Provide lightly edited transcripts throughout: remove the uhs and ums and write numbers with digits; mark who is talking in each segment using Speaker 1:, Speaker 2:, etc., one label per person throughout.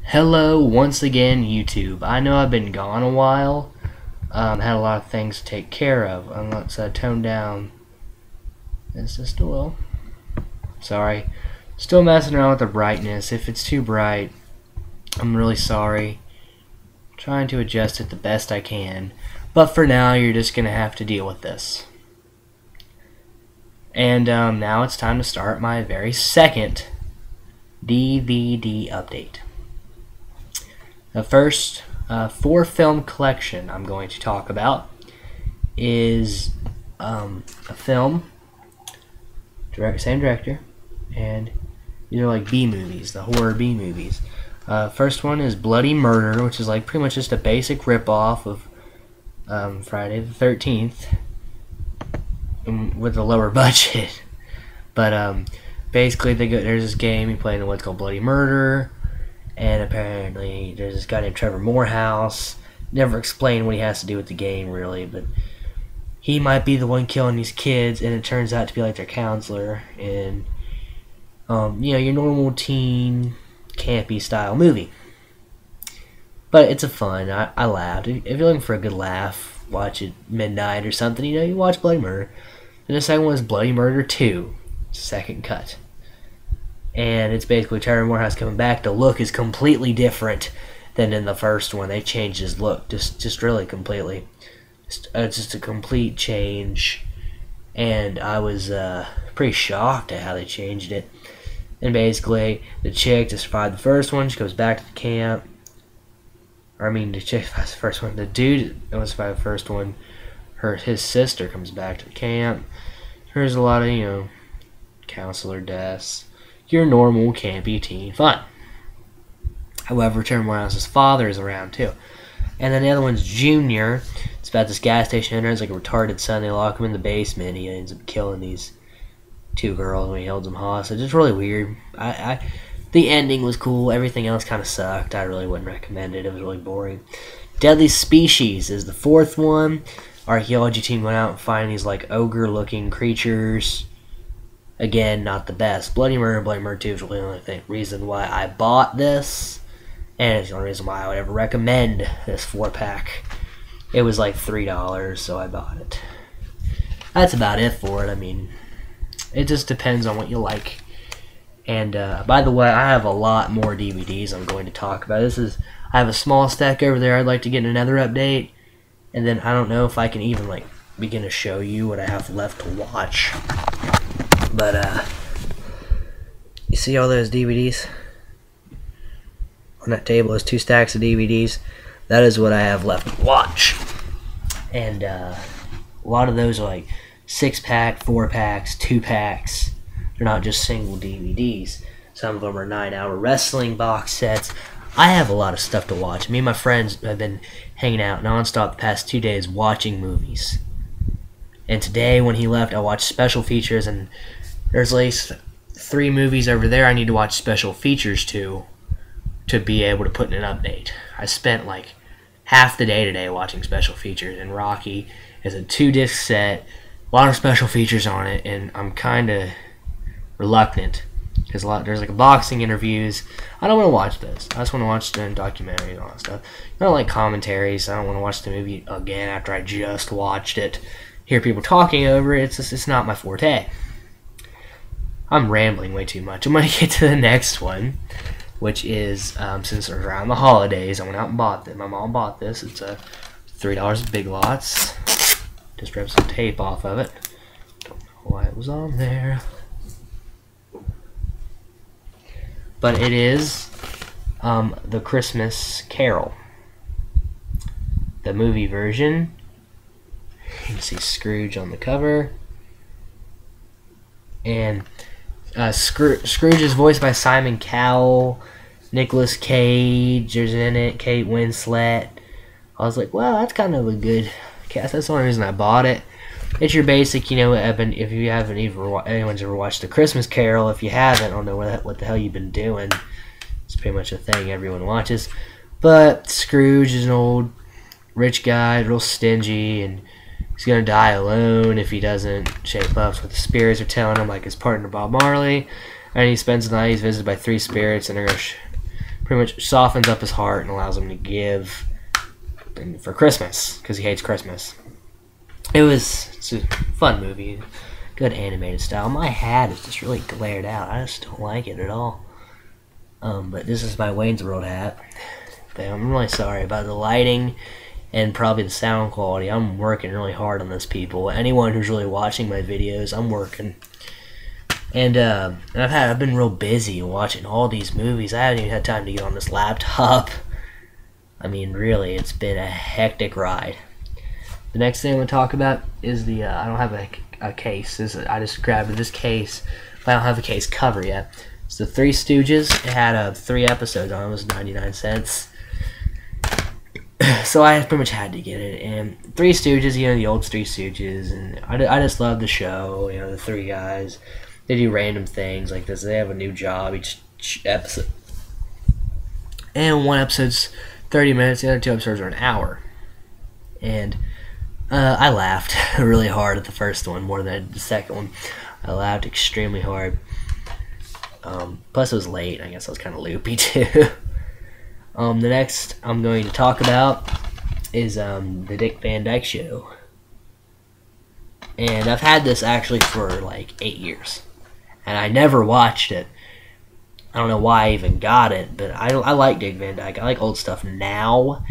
Speaker 1: Hello once again, YouTube. I know I've been gone a while. Had a lot of things to take care of. Let's tone down this just a little. Sorry. Still messing around with the brightness. If it's too bright, I'm really sorry. Trying to adjust it the best I can. But for now, you're just going to have to deal with this. And now it's time to start my very second DVD update. The first 4-film collection I'm going to talk about is a film, same director, and these are like B movies, the horror B movies. First one is Bloody Murder, which is like pretty much just a basic rip-off of Friday the 13th with a lower budget. But basically there's this game you play in what's called Bloody Murder. And apparently there's this guy named Trevor Morehouse. Never explained what he has to do with the game, really, but he might be the one killing these kids, and it turns out to be like their counselor. And your normal teen campy style movie. But it's a fun. I laughed. If you're looking for a good laugh, watch it midnight or something. You watch Bloody Murder. And the second one is Bloody Murder 2, second cut. And it's basically Trevor Morehouse coming back. The look is completely different than in the first one. They changed his look, just really completely. Just a complete change. And I was pretty shocked at how they changed it. And basically, the chick to survive the first one, she goes back to the camp. The chick survives the first one. The dude that was survived the first one, his sister comes back to the camp. There's a lot of, counselor deaths. Your normal campy teen fun. However, Trevor Morehouse's father is around too. And then the other one's Junior. It's about this gas station owner. It's like a retarded son. They lock him in the basement. He ends up killing these 2 girls when he holds them hostage. It's really weird. The ending was cool. Everything else kind of sucked. I really wouldn't recommend it. It was really boring. Deadly Species is the 4th one. Archaeology team went out and find these like ogre-looking creatures. Again, not the best. Bloody Murder 2 is really the only reason why I bought this. And it's the only reason why I would ever recommend this 4-pack. It was like $3, so I bought it. That's about it for it. It just depends on what you like. And by the way, I have a lot more DVDs I'm going to talk about. I have a small stack over there. I'd like to get another update. And then I don't know if I can even begin to show you what I have left to watch. But, you see all those DVDs? On that table, there's 2 stacks of DVDs. That is what I have left to watch. And, a lot of those are like 6-pack, 4-packs, 2-packs. They're not just single DVDs. Some of them are 9-hour wrestling box sets. I have a lot of stuff to watch. Me and my friends have been hanging out nonstop the past 2 days watching movies. And today, when he left, I watched special features, and there's at least 3 movies over there I need to watch special features to be able to put in an update. I spent like half the day today watching special features, and Rocky is a 2-disc set, a lot of special features on it, and I'm kind of reluctant because there's like boxing interviews. I don't want to watch this. I just want to watch the documentaries and all that stuff. I don't like commentaries. I don't want to watch the movie again after I just watched it. Hear people talking over it. It's not my forte. I'm rambling way too much. I'm going to get to the next one, which is, since it was around the holidays, I went out and bought this. My mom bought this. It's $3 at Big Lots. Just ripped some tape off of it. Don't know why it was on there. But it is The Christmas Carol. The movie version. You can see Scrooge on the cover. And Scrooge is voiced by Simon Cowell. Nicolas Cage is in it. Kate Winslet. I was like, well, that's kind of a good cast. That's the only reason I bought it. It's your basic, if you haven't anyone's ever watched The Christmas Carol. If you haven't, I don't know what the hell you've been doing. It's pretty much a thing everyone watches. But Scrooge is an old rich guy, real stingy, and he's going to die alone if he doesn't shape up to what the spirits are telling him, like his partner Bob Marley. And he spends the night, he's visited by 3 spirits, and they're going to pretty much softens up his heart and allows him to give for Christmas because he hates Christmas. It's a fun movie, good animated style. My hat is just really glared out. I just don't like it at all. But this is my Wayne's World hat. But I'm really sorry about the lighting and probably the sound quality. I'm working really hard on this, people. Anyone who's really watching my videos, I'm working. And I've been real busy watching all these movies. I haven't even had time to get on this laptop. I mean, really, it's been a hectic ride. The next thing I'm going to talk about is the, I don't have a case. I just grabbed this case, but I don't have a case cover yet. It's the Three Stooges. It had 3 episodes on it. It was 99 cents. So I pretty much had to get it. And Three Stooges, you know, the old Three Stooges. And I just love the show, you know, the 3 guys. They do random things like this. They have a new job each episode. And one episode's 30 minutes. The other 2 episodes are an hour. And I laughed really hard at the first one more than the second one. I laughed extremely hard. Plus it was late. I guess I was kind of loopy too. The next I'm going to talk about is the Dick Van Dyke Show. And I've had this actually for like 8 years. And I never watched it. I don't know why I even got it, but I like Dick Van Dyke. I like old stuff now.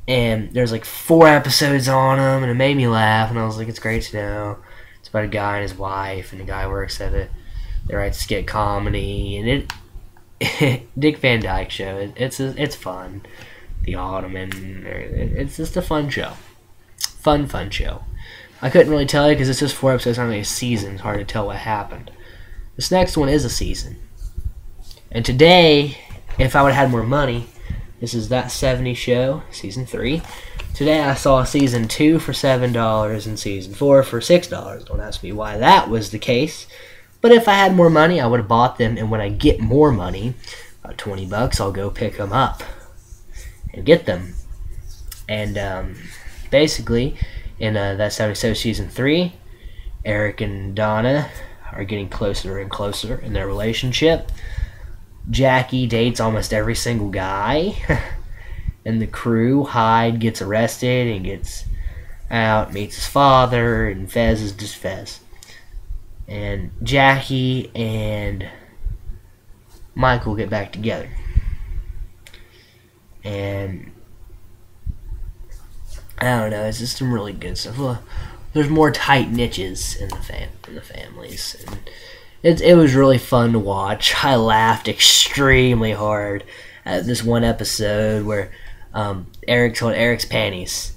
Speaker 1: And there's like 4 episodes on them, and it made me laugh, and I was like, it's great to know. It's about a guy and his wife, and the guy works at it. They write skit comedy, and Dick Van Dyke Show. It's fun. The Ottoman. It's just a fun show. Fun show. I couldn't really tell you because it's just 4 episodes, not really a season. It's hard to tell what happened. This next one is a season. And today, if I would have had more money, this is That 70s Show, Season 3. Today I saw Season 2 for $7 and Season 4 for $6. Don't ask me why that was the case. But if I had more money, I would have bought them. And when I get more money, about 20 bucks, I'll go pick them up and get them. And basically, in That 70s Show Season 3, Eric and Donna are getting closer and closer in their relationship. Jackie dates almost every single guy in the crew. Hyde gets arrested and gets out, meets his father, and Fez is just Fez. And Jackie and Michael get back together. And I don't know, it's just some really good stuff. Well, there's more tight niches in the families. And it was really fun to watch. I laughed extremely hard at this one episode where Eric told Eric's panties.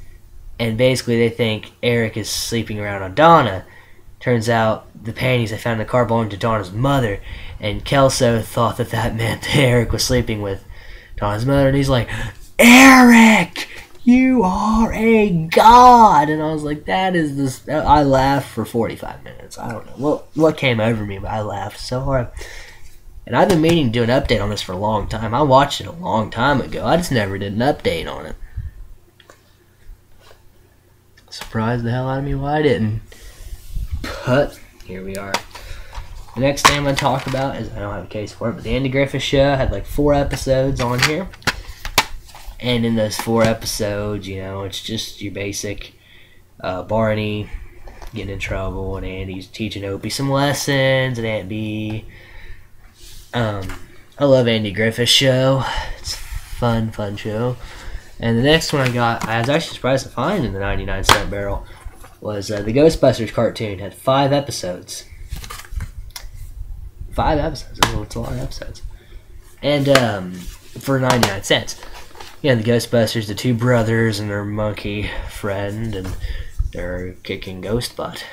Speaker 1: And basically they think Eric is sleeping around on Donna. Turns out the panties they found in the car belonged to Donna's mother. And Kelso thought that meant that Eric was sleeping with Donna's mother. And he's like, Eric! You are a god! And I was like, that is this. I laughed for 45 minutes. I don't know what came over me, but I laughed so hard. And I've been meaning to do an update on this for a long time. I watched it a long time ago. I just never did an update on it. Surprised the hell out of me why I didn't. But here we are. The next thing I'm going to talk about is, I don't have a case for it, but the Andy Griffith Show had like 4 episodes on here. And in those 4 episodes, you know, it's just your basic Barney getting in trouble, and Andy's teaching Opie some lessons, and Aunt Bee. I love Andy Griffith Show. It's a fun show. And the next one I was actually surprised to find in the 99-cent barrel, was the Ghostbusters cartoon. It had 5 episodes. 5 episodes. It's a lot of episodes. And for 99 cents. Yeah, the Ghostbusters, the 2 brothers and their monkey friend, and they're kicking ghost butt.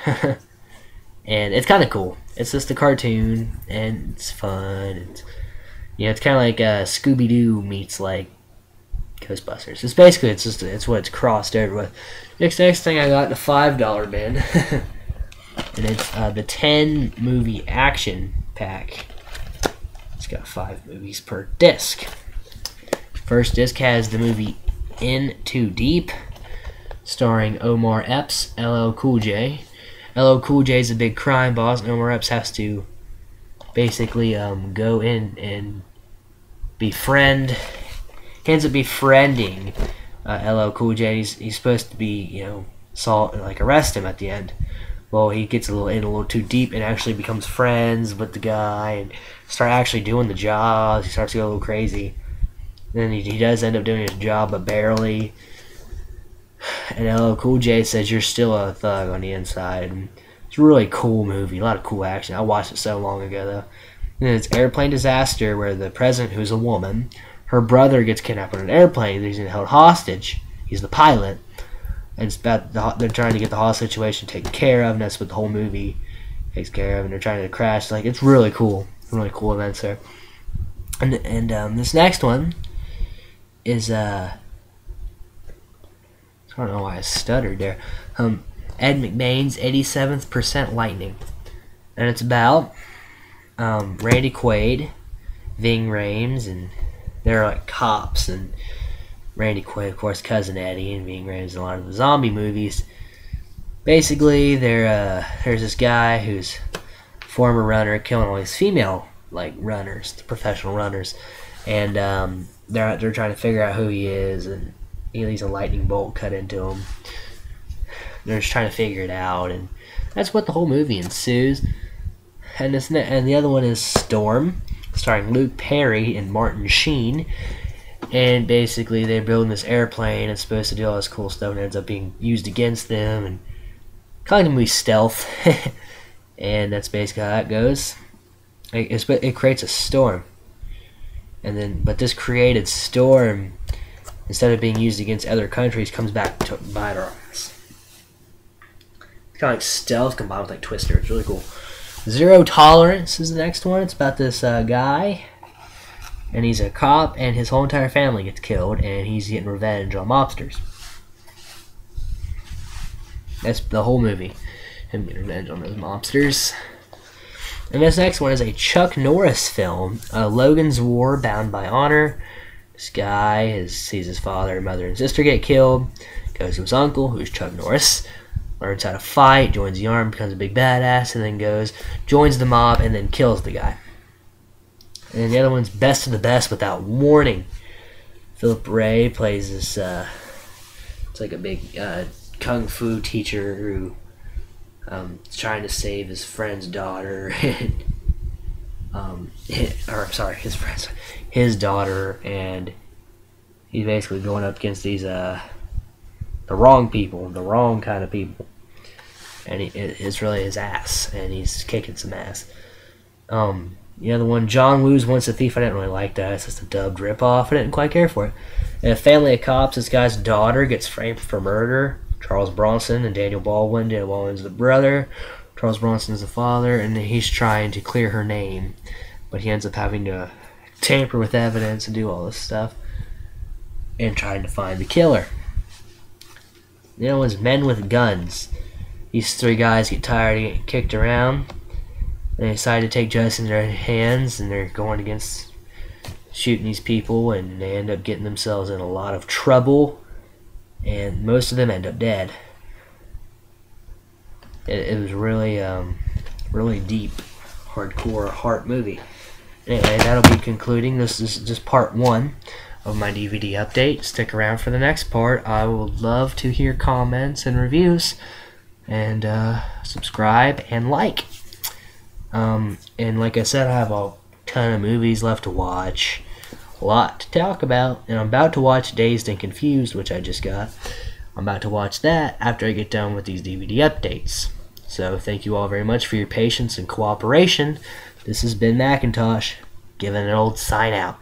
Speaker 1: And it's kind of cool. It's just a cartoon, and it's fun. It's kind of like Scooby-Doo meets like Ghostbusters. It's basically it's what it's crossed over with. Next thing I got, the $5 bin, and it's the 10 movie action pack. It's got 5 movies per disc. First disc has the movie In Too Deep, starring Omar Epps, LL Cool J. LL Cool J is a big crime boss, and Omar Epps has to basically go in and befriend. He ends up befriending LL Cool J. He's supposed to be, arrest him at the end. Well, he gets a little too deep and actually becomes friends with the guy and start actually doing the jobs. He starts to go a little crazy. Then he does end up doing his job, but barely. And LL Cool J says, "You're still a thug on the inside." And it's a really cool movie, a lot of cool action. I watched it so long ago, though. And it's airplane disaster where the president, who's a woman, her brother gets kidnapped on an airplane. He's held hostage. He's the pilot. And it's about they're trying to get the whole situation taken care of, and that's what the whole movie takes care of. And they're trying to crash. Like, it's really cool, really cool events there. And this next one is I don't know why I stuttered there. Ed McBain's 87th Percent Lightning, and it's about Randy Quaid, Ving Rhames, and they're like cops, and Randy Quaid, of course, Cousin Eddie, and Ving Rhames in a lot of the zombie movies. Basically, there's this guy who's a former runner killing all these female runners, the professional runners, and they're trying to figure out who he is, and he leaves a lightning bolt cut into him. They're just trying to figure it out, and that's what the whole movie ensues. And the other one is Storm, starring Luke Perry and Martin Sheen. And basically, they're building this airplane. It's supposed to do all this cool stuff, and it ends up being used against them. And kind of the movie Stealth, and that's basically how that goes. It creates a storm, but this created storm, instead of being used against other countries, comes back to bite our ass. It's kind of like Stealth combined with Twister. It's really cool. Zero Tolerance is the next one. It's about this guy, and he's a cop, and his whole entire family gets killed, and he's getting revenge on mobsters. That's the whole movie, him getting revenge on those mobsters. And this next one is a Chuck Norris film, Logan's War, Bound by Honor. This guy sees his father, mother, and sister get killed, goes to his uncle, who's Chuck Norris, learns how to fight, joins the army, becomes a big badass, and then joins the mob, and then kills the guy. And then the other one's Best of the Best Without Warning. Philip Ray plays this, it's like a big kung fu teacher who is trying to save his friend's daughter, his daughter, and he's basically going up against these, the wrong people, the wrong kind of people. And it's really his ass, and he's kicking some ass. The other one, John Woo's Once a Thief, I didn't really like that. It's just a dubbed ripoff. I didn't quite care for it. And a family of cops, this guy's daughter gets framed for murder. Charles Bronson and Daniel Baldwin. Daniel Baldwin's the brother. Charles Bronson's the father, and he's trying to clear her name. But he ends up having to tamper with evidence and do all this stuff. And trying to find the killer. The other one's Men with Guns. These three guys get tired of getting kicked around. They decide to take justice in their hands, and they're going against shooting these people, and they end up getting themselves in a lot of trouble, and most of them end up dead. It was really, really deep, hardcore heart movie. Anyway, that'll be concluding. This is just part 1 of my DVD update. Stick around for the next part. I would love to hear comments and reviews, and subscribe and like. And like I said, I have a ton of movies left to watch, a lot to talk about, and I'm about to watch Dazed and Confused, which I just got. I'm about to watch that after I get done with these DVD updates. So thank you all very much for your patience and cooperation. This has been Macintosh, giving an old sign out.